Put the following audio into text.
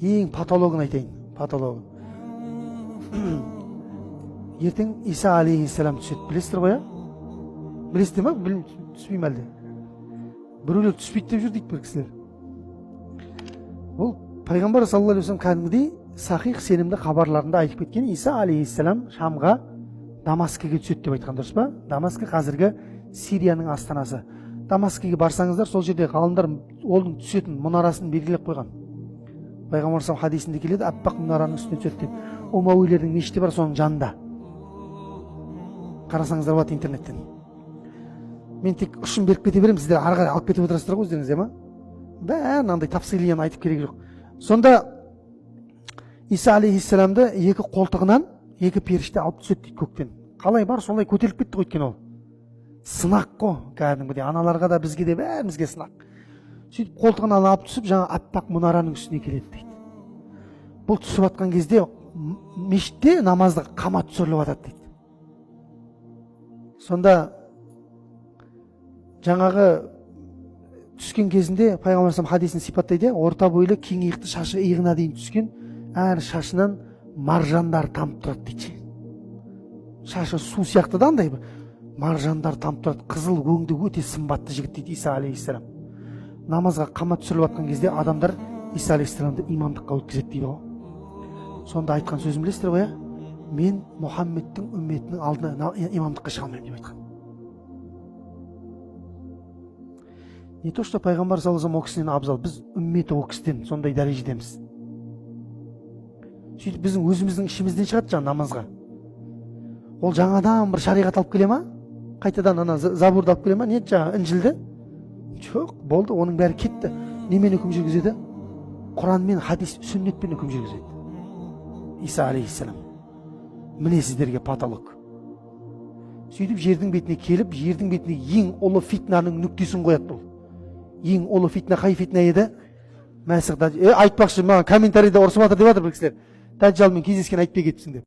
Ең патологын айтайын, патологы. Ертең Иса алейхиссалам түседі, білесіздер ғой, білесіздер ма? Түспейме әлде? Біреулер түспейді деп жүр дейді бір кісілер. Бұл пайғамбар саллаллаху алейхи вассалам кәдімгідей сахих сенімді хабарларында айтып кеткен, Иса алейхиссалам Шамға, Дамаскіге түседі деп айтқан, дұрыс па? Дамаскі қазіргі Сирияның астанасы. Дамаскіге барсаңыздар, сол жерде ғалымдар оның түсетін мұнарасын белгілеп қойған. Пайғамбар саллаллаху хадисінде келеді, аппақ мұнараның үстіне түседі деп. Умауилердің мешіті бар, соның жанында. Қарасаңыздар болады интернеттен. Мен тек ұшын беріп кете беремін, сіздер ары қарай алып кетіп отырасыздар ғой өздеріңізде ма? Бәрін андай тапсилияны айтып керек жоқ. Сонда Иса алейхиссаламды екі қолтығынан екі періште алып түседі дейді көктен. Қалай бар, солай көтеріліп кетті ғой, өйткені ол. Сынақ қой, кәдімгідей аналарға да бізге де бәрімізге сынақ. Сөйтіп қолтығынан алып түсіп, жаңа аппақ мұнараның үстіне келеді дейді. Бұл түсіп жатқан кезде мешітте намазда қамат түсіріліп жатады дейді. Сонда жаңағы түскен кезінде пайғамбар саллаллаху хадисін сипаттайды, орта бойлы кең иықты шашы иығына дейін түскен, әр шашынан маржандар тамып тұрады дейді. Шашы су сияқты да андай маржандар тамып тұрады. Қызыл өңді өте сымбатты жігіт дейді Иса алейхиссалам. Намазға қамат түсіріліп жатқан кезде адамдар Иса алейхиссаламды имамдыққа өткізеді дейді ғой. Сонда айтқан сөзін білесіздер ғой, мен Мұхаммедтің үмметінің алдына имамдыққа шыға алмаймын деп айтқан. Не то, что пайғамбар саллаллаху алейхи вассалам о кісіден абзал, біз үмметі о кісіден сондай дәрежедеміз. Сөйтіп біздің өзіміздің ішімізден шығады жаңа намазға. Ол жаңадан бір шариғат алып келе ма? Қайтадан ана забурды алып келе ма? Не жаңа інжілді? Жоқ, болды, оның бәрі кетті. Немен үкім жүргізеді? Құранмен, хадис, сүннетпен үкім жүргізеді. Иса алейхиссалам. Міне сіздерге патолог. Сөйтіп жердің бетіне келіп, жердің бетіне ең ұлы фитнаның нүктесін қояды бұл. Ең ұлы фитна қай фитна еді? Мәсіх айтпақшы, маған комментарийде ұрсып жатыр деп жатыр бір кісілер. Дәджалмен кездескен айтпай кетіпсің деп.